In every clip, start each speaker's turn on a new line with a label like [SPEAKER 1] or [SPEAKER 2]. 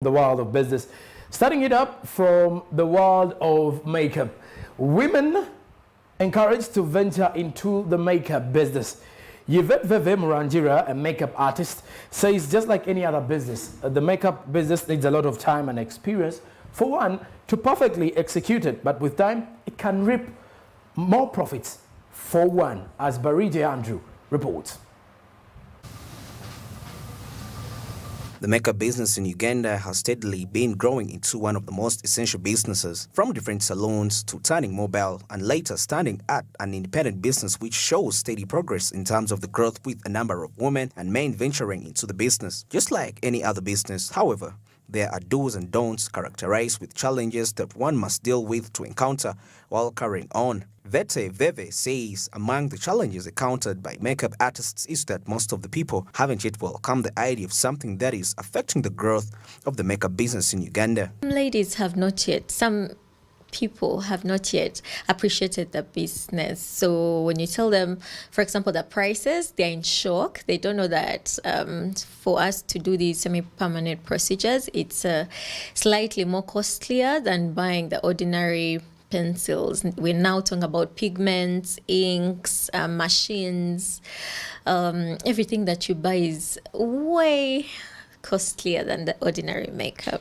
[SPEAKER 1] the world of business. Starting it up from the world of makeup. Women encouraged to venture into the makeup business. Yvette Veve Murangira, a makeup artist, says just like any other business, the makeup business needs a lot of time and experience for one to perfectly execute it, but with time, it can reap more profits for one, as Barije Andrew reports.
[SPEAKER 2] The makeup business in Uganda has steadily been growing into one of the most essential businesses, from different salons to turning mobile and later standing at an independent business which shows steady progress in terms of the growth with a number of women and men venturing into the business. Just like any other business, however, there are do's and don'ts characterized with challenges that one must deal with to encounter while carrying on. Vete Veve says among the challenges encountered by makeup artists is that most of the people haven't yet welcomed the idea of something that is affecting the growth of the makeup business in Uganda.
[SPEAKER 3] Some people have not yet appreciated the business. So when you tell them, for example, the prices, they're in shock. They don't know that for us to do these semi-permanent procedures, it's slightly more costlier than buying the ordinary pencils. We're now talking about pigments, inks, machines. Everything that you buy is way costlier than the ordinary makeup.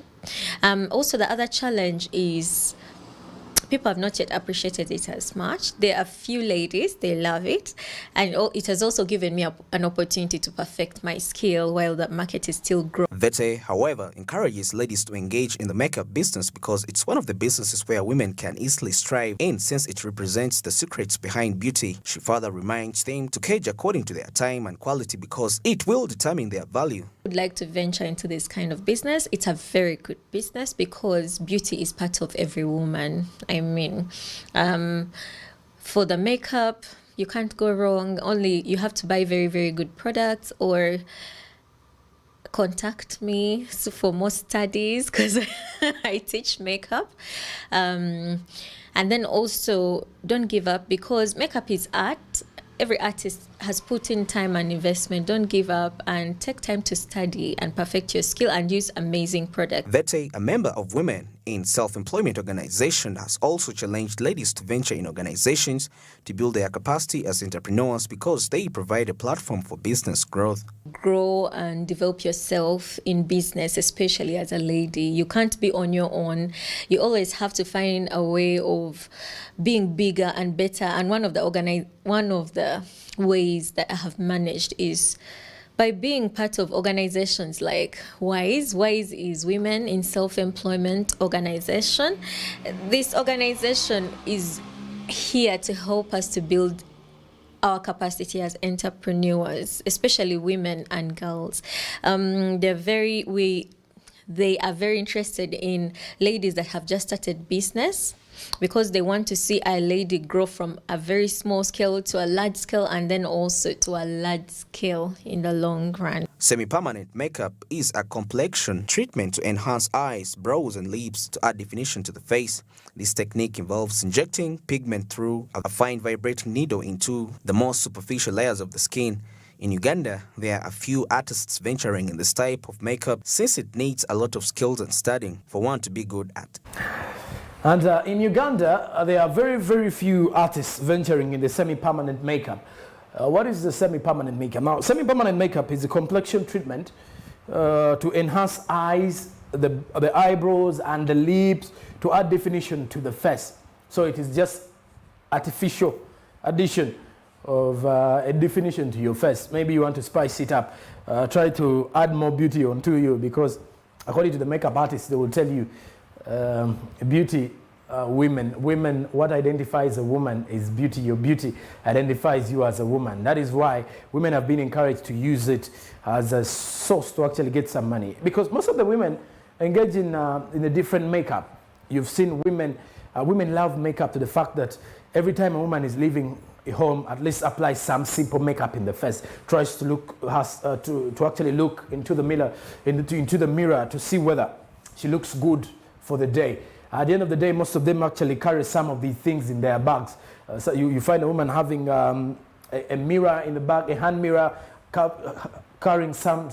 [SPEAKER 3] Also, the other challenge is people have not yet appreciated it as much. There are few ladies, they love it. And it has also given me an opportunity to perfect my skill while the market is still growing.
[SPEAKER 2] Vete, however, encourages ladies to engage in the makeup business because it's one of the businesses where women can easily strive in since it represents the secrets behind beauty. She further reminds them to cage according to their time and quality because it will determine their value.
[SPEAKER 3] I would like to venture into this kind of business. It's a very good business because beauty is part of every woman. I mean, for the makeup, you can't go wrong. Only you have to buy very, very good products or contact me for more studies because I teach makeup. And then also don't give up because makeup is art. Every artist has put in time and investment. Don't give up and take time to study and perfect your skill and use amazing products.
[SPEAKER 2] Vete, a member of Women in Self-Employment Organization, has also challenged ladies to venture in organizations to build their capacity as entrepreneurs because they provide a platform for business growth.
[SPEAKER 3] Grow and develop yourself in business, especially as a lady. You can't be on your own. You always have to find a way of being bigger and better. And one of the ways that I have managed is by being part of organizations like WISE. WISE is Women in Self-Employment Organization. This organization is here to help us to build our capacity as entrepreneurs, especially women and girls. They are very interested in ladies that have just started business because they want to see a lady grow from a very small scale to a large scale and then also to a large scale in the long run.
[SPEAKER 2] Semi-permanent makeup is a complexion treatment to enhance eyes, brows and lips to add definition to the face. This technique involves injecting pigment through a fine vibrating needle into the most superficial layers of the skin. In Uganda, there are a few artists venturing in this type of makeup since it needs a lot of skills and studying for one to be good at.
[SPEAKER 1] And in Uganda, there are very, very few artists venturing in the semi-permanent makeup. What is the semi-permanent makeup? Now, semi-permanent makeup is a complexion treatment to enhance eyes, the eyebrows and the lips to add definition to the face. So it is just artificial addition of a definition to your face. Maybe you want to spice it up. Try to add more beauty onto you because according to the makeup artists, they will tell you beauty, women, what identifies a woman is beauty. Your beauty identifies you as a woman. That is why women have been encouraged to use it as a source to actually get some money. Because most of the women engage in a different makeup. You've seen women love makeup to the fact that every time a woman is leaving home, at least apply some simple makeup in the face, tries to look, to actually look into the mirror to see whether she looks good for the day. At the end of the day, most of them actually carry some of these things in their bags. So you find a woman having a mirror in the bag, a hand mirror, carrying some,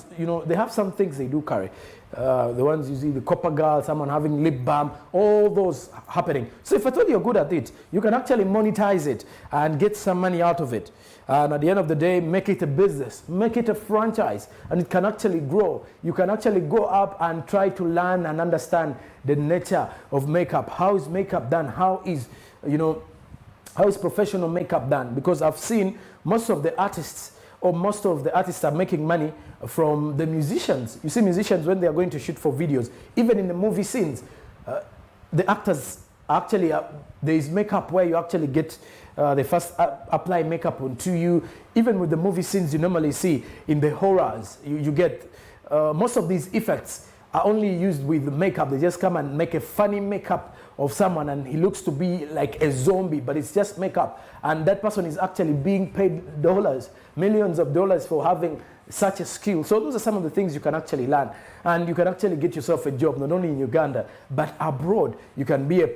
[SPEAKER 1] they have some things they do carry. The ones you see, the copper girl, someone having lip balm, all those happening. So if at all you're good at it, you can actually monetize it and get some money out of it. And at the end of the day, make it a business, make it a franchise, and it can actually grow. You can actually go up and try to learn and understand the nature of makeup. How is makeup done? How is professional makeup done? Because I've seen most of the artists are making money from the musicians. You see musicians when they are going to shoot for videos, even in the movie scenes, the actors actually, there is makeup where you actually get, they first apply makeup onto you. Even with the movie scenes you normally see in the horrors, you get, most of these effects are only used with makeup. They just come and make a funny makeup of someone and he looks to be like a zombie, but it's just makeup. And that person is actually being paid dollars, millions of dollars for having such a skill. So those are some of the things you can actually learn. And you can actually get yourself a job, not only in Uganda, but abroad. You can be you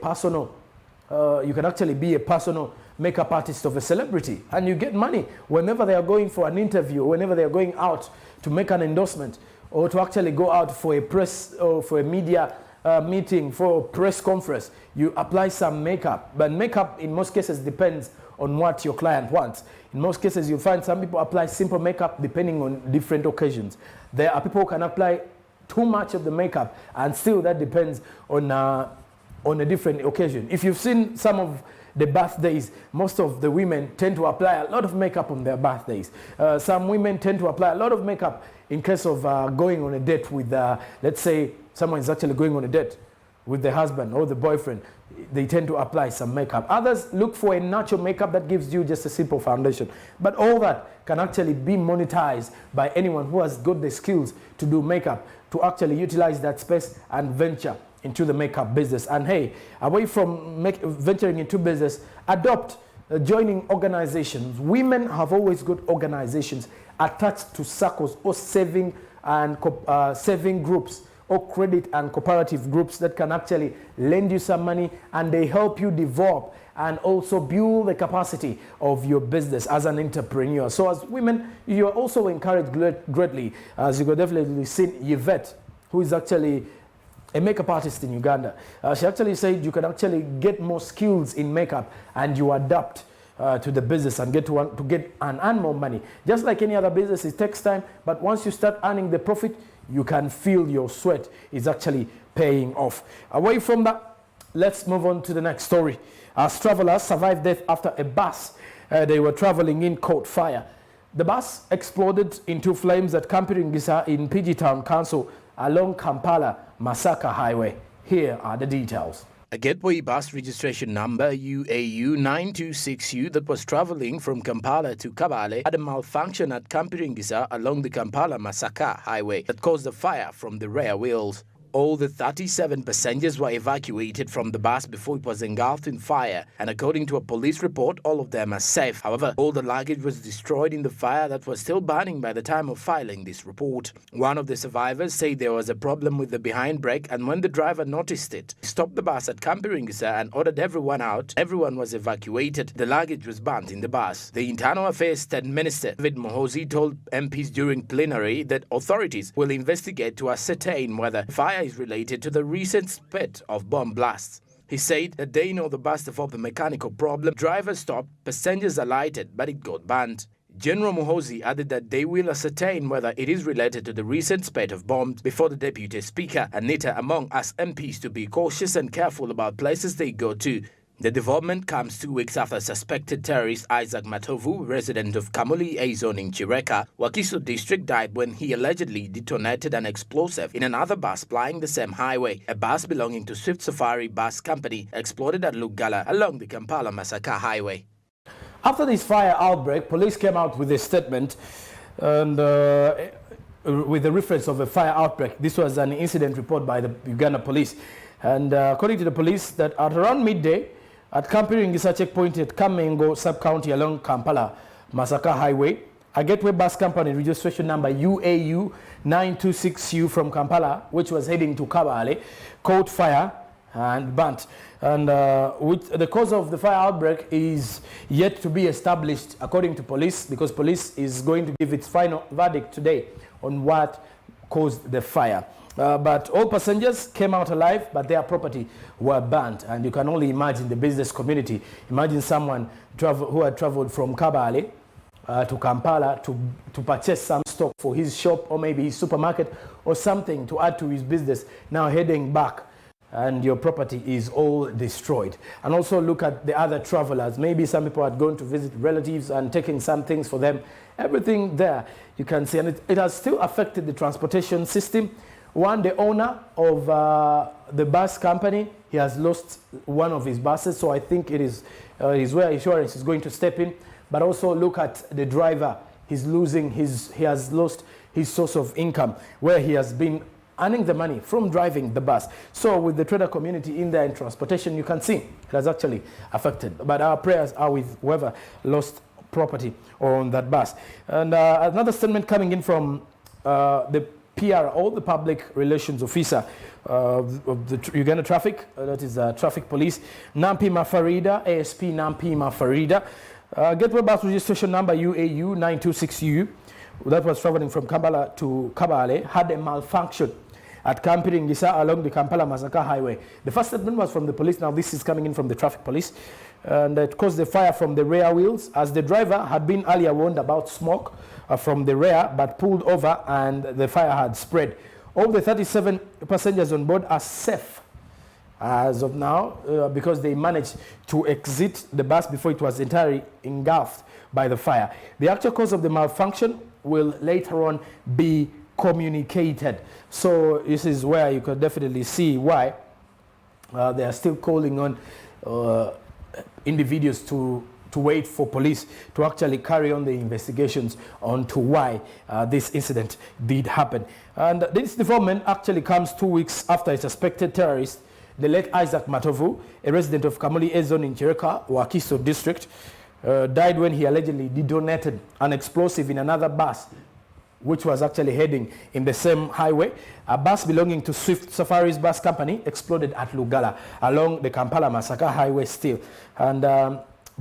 [SPEAKER 1] can actually be a personal makeup artist of a celebrity. And you get money whenever they are going for an interview, whenever they are going out to make an endorsement, or to actually go out for a press or for a media meeting, for a press conference. You apply some makeup. But makeup in most cases depends on what your client wants. In most cases, you'll find some people apply simple makeup depending on different occasions. There are people who can apply too much of the makeup, and still that depends on a different occasion. If you've seen some of the birthdays, most of the women tend to apply a lot of makeup on their birthdays. Some women tend to apply a lot of makeup in case of going on a date with, let's say, someone is actually going on a date with the husband or the boyfriend. They tend to apply some makeup. Others look for a natural makeup that gives you just a simple foundation. But all that can actually be monetized by anyone who has got the skills to do makeup, to actually utilize that space and venture into the makeup business. And hey, away from venturing into business, adopt joining organizations. Women have always got organizations attached to circles or saving groups, or credit and cooperative groups that can actually lend you some money, and they help you develop and also build the capacity of your business as an entrepreneur. So as women, you are also encouraged greatly, as you could definitely see Yvette, who is actually a makeup artist in Uganda. She actually said you can actually get more skills in makeup and you adapt to the business and get to get and earn more money. Just like any other business, it takes time, but once you start earning the profit, you can feel your sweat is actually paying off. Away from that, let's move on to the next story. As travelers survived death after a bus they were traveling in caught fire. The bus exploded into flames at Kampiringisa in PG Town Council along Kampala-Masaka Highway. Here are the details.
[SPEAKER 4] A Gateway bus registration number UAU 926U that was traveling from Kampala to Kabale had a malfunction at Kampiringisa along the Kampala-Masaka highway that caused a fire from the rear wheels. All the 37 passengers were evacuated from the bus before it was engulfed in fire, and according to a police report, all of them are safe. However, all the luggage was destroyed in the fire that was still burning by the time of filing this report. One of the survivors said there was a problem with the behind brake, and when the driver noticed it, he stopped the bus at Kampiringisa and ordered everyone out. Everyone was evacuated. The luggage was burnt in the bus. The Internal Affairs State Minister David Muhoozi told MPs during plenary that authorities will investigate to ascertain whether the fire is related to the recent spate of bomb blasts. He said that they know the bus developed a mechanical problem. Driver stopped, passengers alighted, but it got burnt. General Muhoozi added that they will ascertain whether it is related to the recent spate of bombs before the Deputy Speaker, Anita among us MPs to be cautious and careful about places they go to. The development comes 2 weeks after suspected terrorist Isaac Matovu, resident of Kamuli A zone in Chireka, Wakiso district, died when he allegedly detonated an explosive in another bus plying the same highway. A bus belonging to Swift Safari Bus Company exploded at Lugala along the Kampala-Masaka highway.
[SPEAKER 1] After this fire outbreak, police came out with a statement and with the reference of a fire outbreak. This was an incident report by the Uganda police. And according to the police, that at around midday, at Kampiringisa checkpoint at Kamengo sub-county along Kampala-Masaka highway, a Gateway bus company registration number UAU 926U from Kampala, which was heading to Kabale, caught fire and burnt. And which the cause of the fire outbreak is yet to be established according to police, because police is going to give its final verdict today on what caused the fire. But all passengers came out alive, but their property were burnt. And you can only imagine the business community. Imagine someone who had traveled from Kabale to Kampala to purchase some stock for his shop or maybe his supermarket or something to add to his business, now heading back, and your property is all destroyed. And also look at the other travelers. Maybe some people had gone to visit relatives and taking some things for them. Everything there you can see, and it has still affected the transportation system. One, the owner of the bus company, he has lost one of his buses, so I think it is where insurance is going to step in. But also look at the driver. He has lost his source of income, where he has been earning the money from driving the bus. So with the trader community in there in transportation, you can see it has actually affected. But our prayers are with whoever lost property on that bus. And another statement coming in from the PRO, the Public Relations Officer of the Uganda Traffic, that is Traffic Police, Nampi Mafarida, ASP Nampi Mafarida. Gateway bus registration number UAU 926U, that was traveling from Kampala to Kabale, had a malfunction at Kampiringisa along the Kampala-Masaka highway. The first statement was from the police. Now this is coming in from the Traffic Police. And it caused the fire from the rear wheels, as the driver had been earlier warned about smoke from the rear, but pulled over and the fire had spread. All the 37 passengers on board are safe as of now, because they managed to exit the bus before it was entirely engulfed by the fire. The actual cause of the malfunction will later on be communicated. So this is where you can definitely see why they are still calling on individuals to wait for police to actually carry on the investigations onto why this incident did happen. And this development actually comes 2 weeks after a suspected terrorist, the late Isaac Matovu, a resident of Kamuli A zone in Chireka, Wakiso district, died when he allegedly detonated an explosive in another bus, which was actually heading in the same highway. A bus belonging to Swift Safaris Bus Company exploded at Lugala along the Kampala-Masaka highway still. And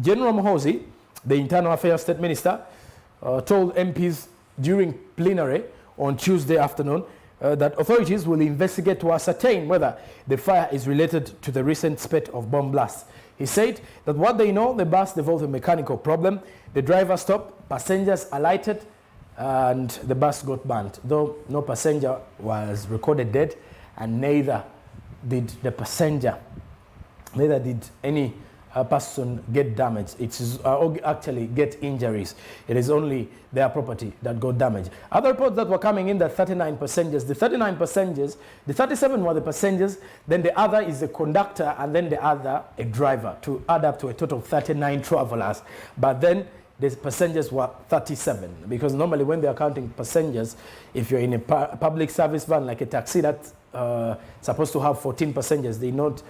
[SPEAKER 1] General Mohozi, the Internal Affairs State Minister, told MPs during plenary on Tuesday afternoon that authorities will investigate to ascertain whether the fire is related to the recent spate of bomb blasts. He said that what they know, the bus developed a mechanical problem. The driver stopped, passengers alighted, and the bus got burnt. Though no passenger was recorded dead, and neither did any person get damaged. It is actually get injuries. It is only their property that got damaged. Other reports that were coming in, that 39 passengers, the 39 passengers, the 37 were the passengers, then the other is the conductor, and then the other a driver, to add up to a total of 39 travelers. But then the passengers were 37, because normally when they are counting passengers, if you're in a public service van like a taxi that's supposed to have 14 passengers, they don't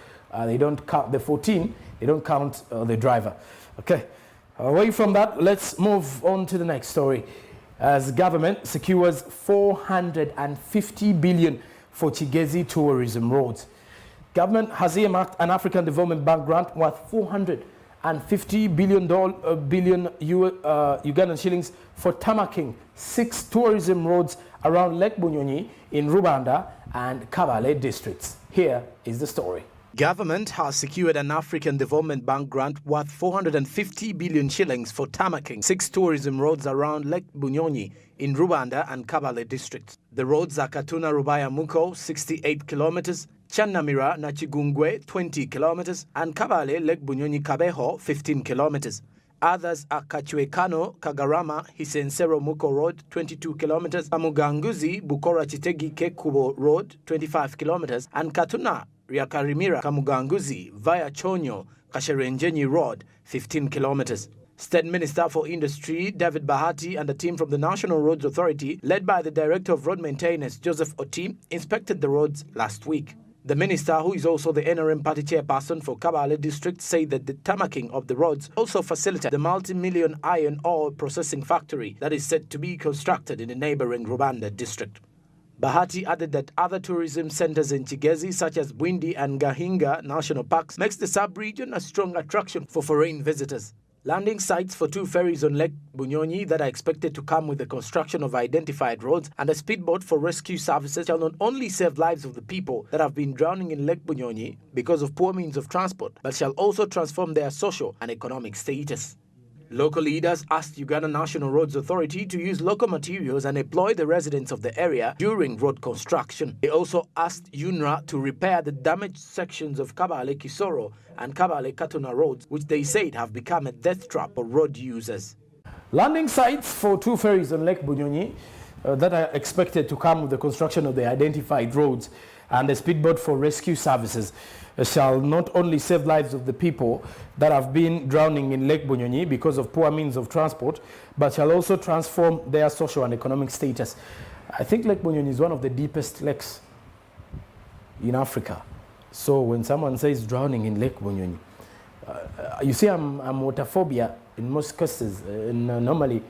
[SPEAKER 1] count the 14, they don't count the driver. Okay, away from that, let's move on to the next story. As government secures 450 billion for Kigezi tourism roads. Government has earmarked an African Development Bank grant worth 450 billion Ugandan shillings for tarmacking 6 tourism roads around Lake Bunyonyi in Rubanda and Kabale districts. Here is the story.
[SPEAKER 4] Government has secured an African Development Bank grant worth 450 billion shillings for tarmacking 6 tourism roads around Lake Bunyonyi in Rubanda and Kabale districts. The roads are Katuna Rubaya Muko, 68 kilometers, Chanamira Nachigungwe, 20 kilometers, and Kabale Lake Bunyonyi Kabeho, 15 kilometers. Others are Kachuekano, Kagarama, Hisensero Muko Road, 22 kilometers, Kamuganguzi, Bukora Chitegi Kekubo Road, 25 kilometers, and Katuna Riakarimira Kamuganguzi via Chonyo, Kasherenjenyi Road, 15 kilometers. State Minister for Industry David Bahati and a team from the National Roads Authority, led by the Director of Road Maintenance Joseph Oti, inspected the roads last week. The minister, who is also the NRM party chairperson for Kabale district, said that the tarmacking of the roads also facilitates the multi-million iron ore processing factory that is set to be constructed in the neighboring Rubanda district. Bahati added that other tourism centers in Chigezi, such as Bwindi and Gahinga National Parks, makes the sub-region a strong attraction for foreign visitors. Landing sites for 2 ferries on Lake Bunyonyi that are expected to come with the construction of identified roads and a speedboat for rescue services shall not only save lives of the people that have been drowning in Lake Bunyonyi because of poor means of transport, but shall also transform their social and economic status. Local leaders asked Uganda National Roads Authority to use local materials and employ the residents of the area during road construction. They also asked UNRA to repair the damaged sections of Kabale Kisoro and Kabale Katuna roads, which they said have become a death trap for road users.
[SPEAKER 1] Landing sites for 2 ferries on Lake Bunyonyi that are expected to come with the construction of the identified roads and a speedboat for rescue services shall not only save lives of the people that have been drowning in Lake Bunyonyi because of poor means of transport, but shall also transform their social and economic status. I think Lake Bunyonyi is one of the deepest lakes in Africa. So when someone says drowning in Lake Bunyonyi, you see I'm water phobia in most cases. Normally,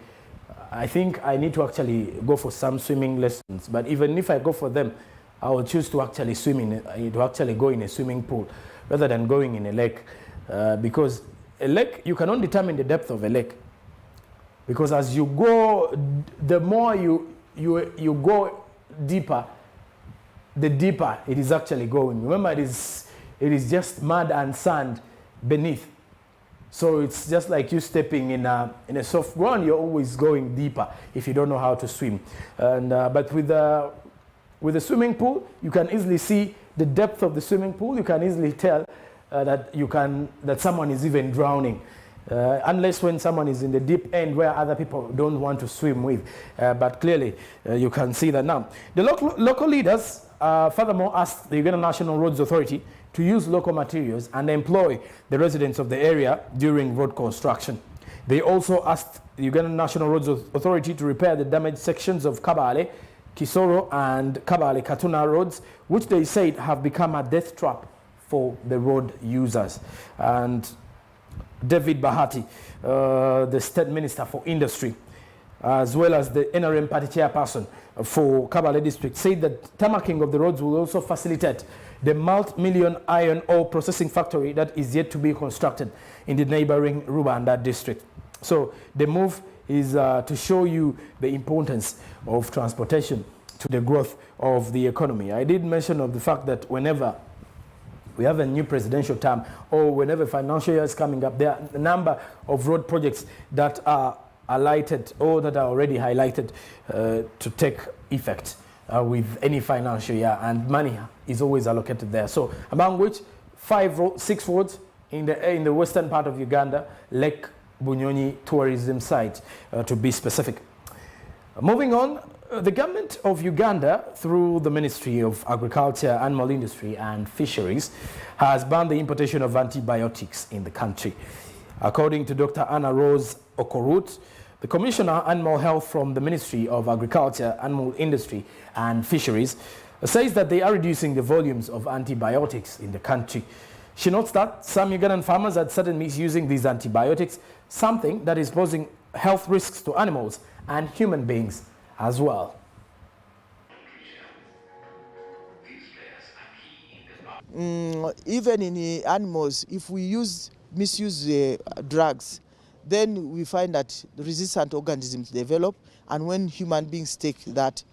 [SPEAKER 1] I think I need to actually go for some swimming lessons. But even if I go for them, I will choose to actually go in a swimming pool rather than going in a lake, because a lake, you cannot determine the depth of a lake, because as you go, the more you go deeper, the deeper it is actually going. Remember, it is just mud and sand beneath, so it's just like you stepping in a soft ground. You're always going deeper if you don't know how to swim. And but with the swimming pool, you can easily see the depth of the swimming pool. You can easily tell that someone is even drowning, unless when someone is in the deep end where other people don't want to swim with. But clearly, you can see that now. The local leaders furthermore asked the Uganda National Roads Authority to use local materials and employ the residents of the area during road construction. They also asked the Uganda National Roads Authority to repair the damaged sections of Kabale, Kisoro and Kabale Katuna roads, which they said have become a death trap for the road users. And David Bahati, the State Minister for Industry, as well as the NRM party chairperson for Kabale district, said that tarmacking of the roads will also facilitate the multi-million iron ore processing factory that is yet to be constructed in the neighboring Rubanda district. So the move is to show you the importance of transportation to the growth of the economy. I did mention of the fact that whenever we have a new presidential term or whenever financial year is coming up, there are a number of road projects that are highlighted or that are already highlighted to take effect with any financial year, and money is always allocated there. So among which 6 roads in the western part of Uganda, Lake Bunyonyi tourism site to be specific. Moving on, the government of Uganda, through the Ministry of Agriculture, Animal Industry and Fisheries, has banned the importation of antibiotics in the country. According to Dr. Anna Rose Okorut, the Commissioner Animal Health from the Ministry of Agriculture, Animal Industry and Fisheries, says that they are reducing the volumes of antibiotics in the country. She notes that some Ugandan farmers had started misusing these antibiotics, something that is posing health risks to animals and human beings as well.
[SPEAKER 5] Even in animals, if we misuse drugs, then we find that resistant organisms develop, and when human beings take that.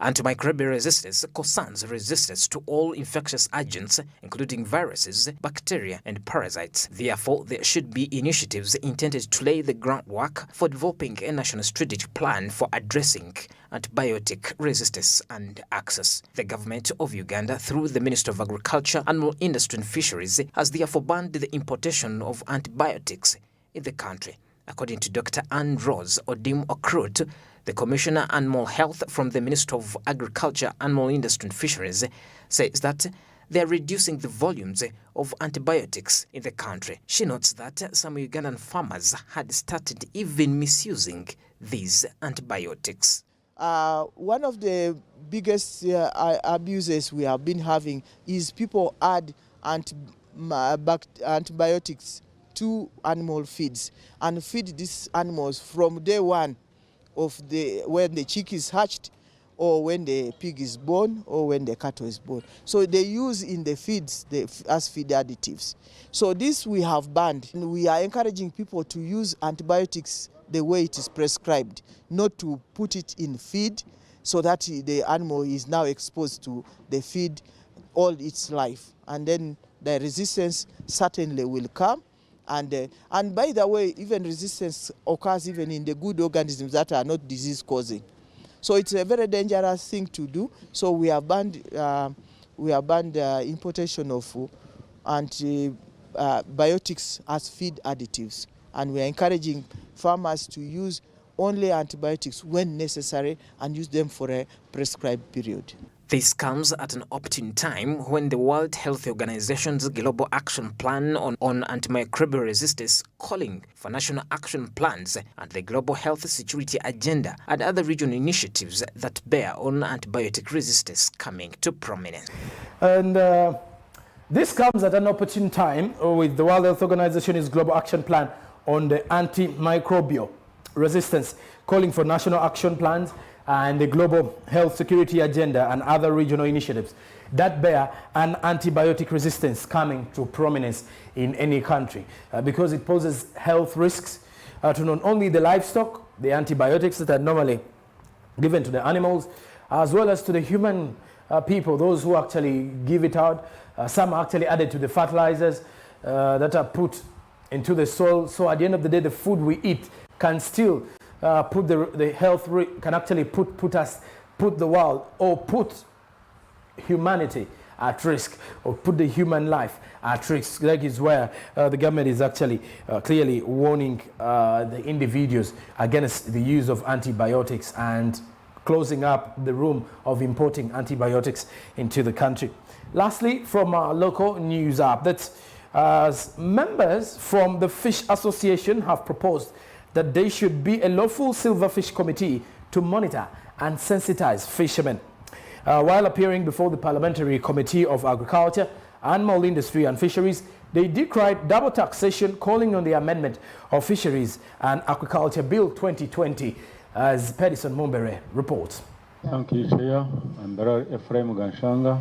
[SPEAKER 2] Antimicrobial resistance concerns resistance to all infectious agents, including viruses, bacteria, and parasites. Therefore, there should be initiatives intended to lay the groundwork for developing a national strategic plan for addressing antibiotic resistance and access. The government of Uganda, through the Ministry of Agriculture, Animal Industry and Fisheries, has therefore banned the importation of antibiotics in the country. According to Dr. Anne Rose Odim Okrut, the Commissioner Animal Health from the Ministry of Agriculture, Animal Industry and Fisheries, says that they are reducing the volumes of antibiotics in the country. She notes that some Ugandan farmers had started even misusing these antibiotics.
[SPEAKER 5] One of the biggest abuses we have been having is people add antibiotics to animal feeds and feed these animals from day one of when the chick is hatched or when the pig is born, or when the cattle is born. So they use in the feeds as feed additives. So this we have banned. We are encouraging people to use antibiotics the way it is prescribed, not to put it in feed so that the animal is now exposed to the feed all its life. And then the resistance certainly will come. And by the way, even resistance occurs even in the good organisms that are not disease causing. So it's a very dangerous thing to do. So we have banned importation of antibiotics as feed additives, and we are encouraging farmers to use only antibiotics when necessary and use them for a prescribed period.
[SPEAKER 6] This comes at an opportune time when the World Health Organization's Global Action Plan on antimicrobial resistance calling for national action plans and the Global Health Security Agenda and other regional initiatives that bear on antibiotic resistance coming to prominence.
[SPEAKER 1] And this comes at an opportune time with the World Health Organization's Global Action Plan on the antimicrobial resistance, calling for national action plans and the Global Health Security Agenda and other regional initiatives that bear an antibiotic resistance coming to prominence in any country because it poses health risks to not only the livestock, the antibiotics that are normally given to the animals, as well as to the human people, those who actually give it out. Some are actually added to the fertilizers that are put into the soil. So at the end of the day, the food we eat can still put the health, can actually put the world or put humanity at risk, or put the human life at risk. That is where the government is actually clearly warning the individuals against the use of antibiotics and closing up the room of importing antibiotics into the country. Lastly, from our local news updates, members from the Fish Association have proposed that there should be a lawful silverfish committee to monitor and sensitize fishermen. While appearing before the Parliamentary Committee of Agriculture, Animal Industry and Fisheries, they decried double taxation, calling on the amendment of Fisheries and Aquaculture Bill 2020, as Pedison Mumbere reports.
[SPEAKER 7] Thank you, Chair. I'm Barra Ephraim Ganshanga,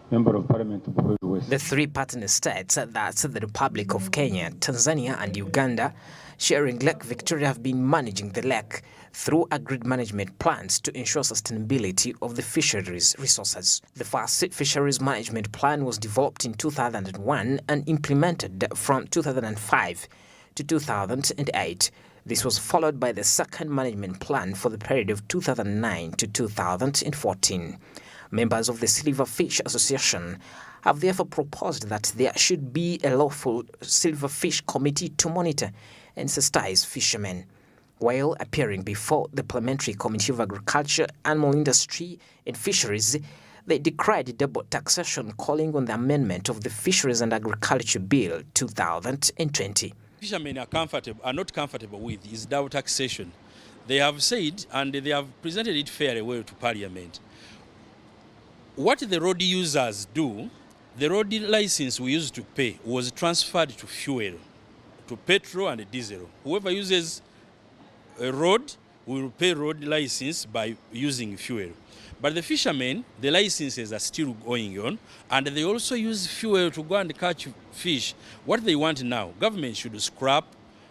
[SPEAKER 7] Member of Parliament of Buhuru West.
[SPEAKER 6] The three partner states, that's the Republic of Kenya, Tanzania and Uganda, sharing Lake Victoria, have been managing the lake through agreed management plans to ensure sustainability of the fisheries resources. The first fisheries management plan was developed in 2001 and implemented from 2005 to 2008. This was followed by the second management plan for the period of 2009 to 2014. Members of the Silverfish Association have therefore proposed that there should be a lawful silverfish committee to monitor and sensitize fishermen. While appearing before the Parliamentary Committee of Agriculture, Animal Industry and Fisheries, they decried double taxation, calling on the amendment of the Fisheries and Agriculture Bill 2020.
[SPEAKER 8] Fishermen are not comfortable with is double taxation. They have said, and they have presented it fairly well to Parliament. What the road users do, the road license we used to pay was transferred to fuel, to petrol and diesel. Whoever uses a road will pay road license by using fuel. But the fishermen, the licenses are still going on, and they also use fuel to go and catch fish. What they want now, government should scrap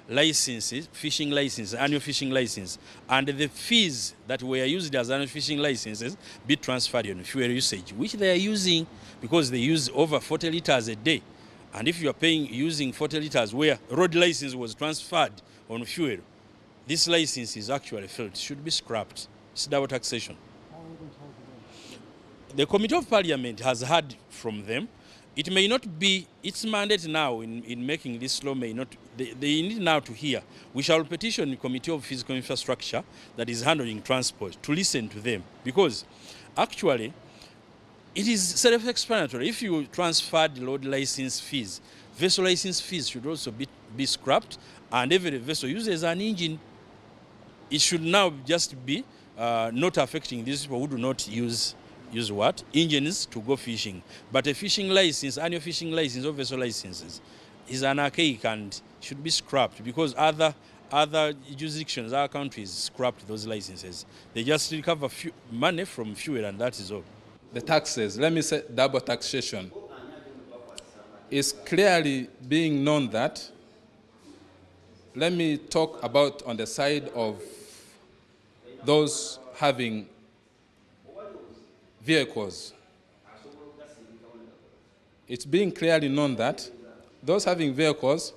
[SPEAKER 8] licenses, fishing license, annual fishing license, and the fees that were used as annual fishing licenses be transferred on fuel usage, which they are using because they use over 40 liters a day. And if you are using 40 liters where road license was transferred on fuel, this license is actually filled, should be scrapped. It's double taxation. The Committee of Parliament has heard from them. It may not be its mandate now in making this law, may not. They need now to hear. We shall petition the Committee of Physical Infrastructure that is handling transport to listen to them, because actually it is self-explanatory. If you transfer the road license fees, vessel license fees should also be scrapped, and every vessel uses an engine. It should now just be not affecting these people who do not use what? Engines to go fishing. But a fishing license, annual fishing license or vessel licenses is an archaic and should be scrapped, because other other jurisdictions, other countries scrapped those licenses. They just recover money from fuel, and that is all.
[SPEAKER 9] The taxes, let me say double taxation, is clearly being known that, let me talk about on the side of those having vehicles. It's being clearly known that those having vehicles,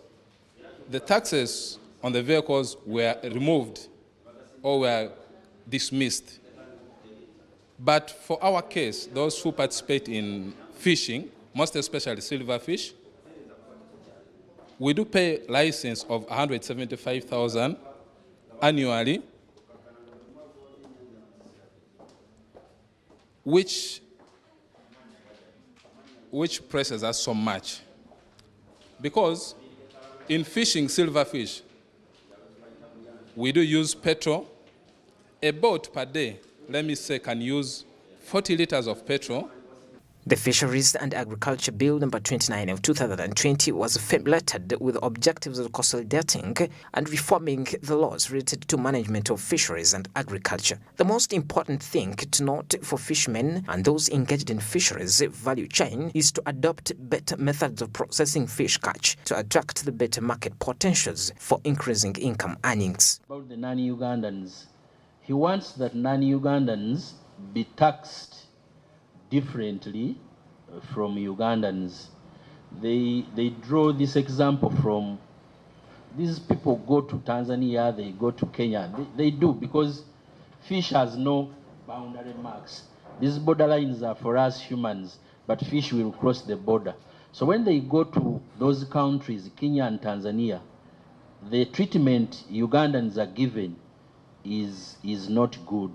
[SPEAKER 9] the taxes on the vehicles were removed or were dismissed. But for our case, those who participate in fishing, most especially silverfish, we do pay license of 175,000 annually, which presses us so much. Because in fishing silverfish, we do use petrol. A boat per day, let me say, can use 40 liters of petrol.
[SPEAKER 6] The Fisheries and Agriculture Bill number 29 of 2020 was formulated with objectives of consolidating and reforming the laws related to management of fisheries and agriculture. The most important thing to note for fishermen and those engaged in fisheries value chain is to adopt better methods of processing fish catch to attract the better market potentials for increasing income earnings.
[SPEAKER 10] About the non-Ugandans, he wants that non-Ugandans be taxed differently from Ugandans. They draw this example from, these people go to Tanzania, they go to Kenya. They do, because fish has no boundary marks. These borderlines are for us humans, but fish will cross the border. So when they go to those countries, Kenya and Tanzania, the treatment Ugandans are given is not good.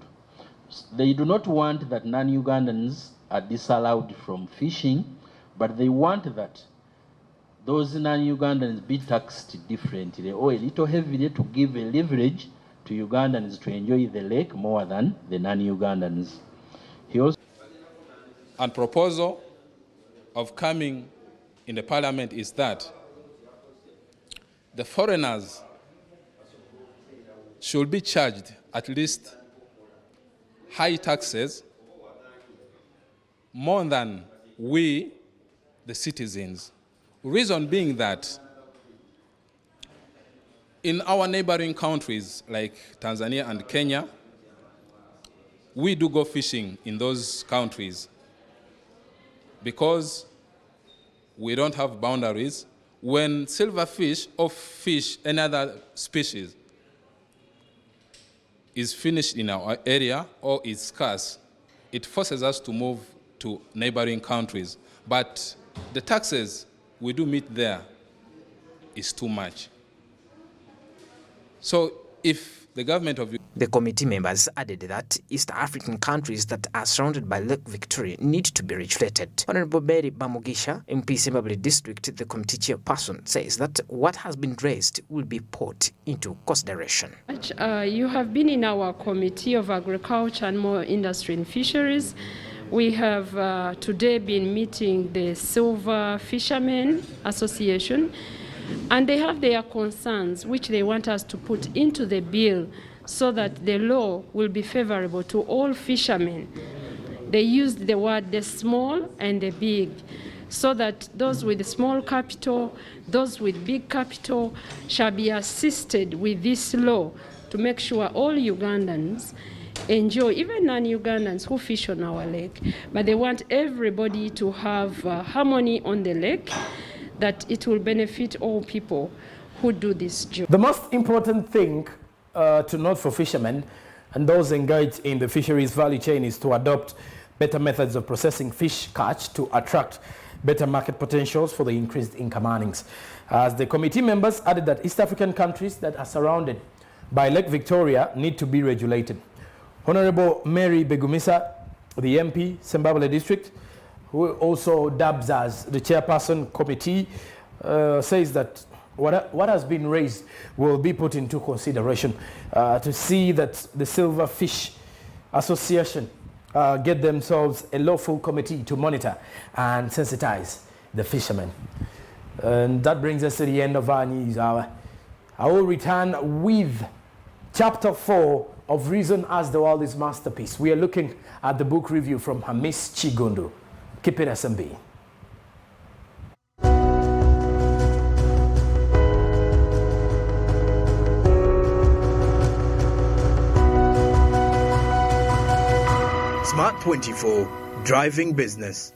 [SPEAKER 10] They do not want that non-Ugandans are disallowed from fishing, but they want that those non-Ugandans be taxed differently or a little heavily to give a leverage to Ugandans to enjoy the lake more than the non-Ugandans. He also
[SPEAKER 9] And proposal of coming in the parliament is that the foreigners should be charged at least high taxes more than we, the citizens. Reason being that in our neighboring countries like Tanzania and Kenya, we do go fishing in those countries because we don't have boundaries. When silverfish or fish, any other species, is finished in our area or is scarce, it forces us to move to neighboring countries. But the taxes we do meet there is too much. So if the government of...
[SPEAKER 6] The committee members added that East African countries that are surrounded by Lake Victoria need to be regulated. Honorable Mary Bamugisha, MP Sembabule District, the committee chairperson, says that what has been raised will be put into consideration.
[SPEAKER 11] You have been in our Committee of Agriculture and More Industry and Fisheries. We have today been meeting the Silver Fishermen Association, and they have their concerns which they want us to put into the bill so that the law will be favorable to all fishermen. They used the word the small and the big, so that those with small capital, those with big capital shall be assisted with this law to make sure all Ugandans enjoy, even non-Ugandans who fish on our lake, but they want everybody to have harmony on the lake, that it will benefit all people who do this job.
[SPEAKER 1] The most important thing to note for fishermen and those engaged in the fisheries value chain is to adopt better methods of processing fish catch to attract better market potentials for the increased income earnings. As the committee members added that East African countries that are surrounded by Lake Victoria need to be regulated. Honorable Mary Begumisa, the MP, Sembabule District, who also dubs as the chairperson committee, says that what has been raised will be put into consideration to see that the Silverfish Association get themselves a lawful committee to monitor and sensitize the fishermen. And that brings us to the end of our news hour. I will return with Chapter 4 of Reason as the World is Masterpiece. We are looking at the book review from Hamis Chigundu. Keep it SMB.
[SPEAKER 4] Smart 24, driving business.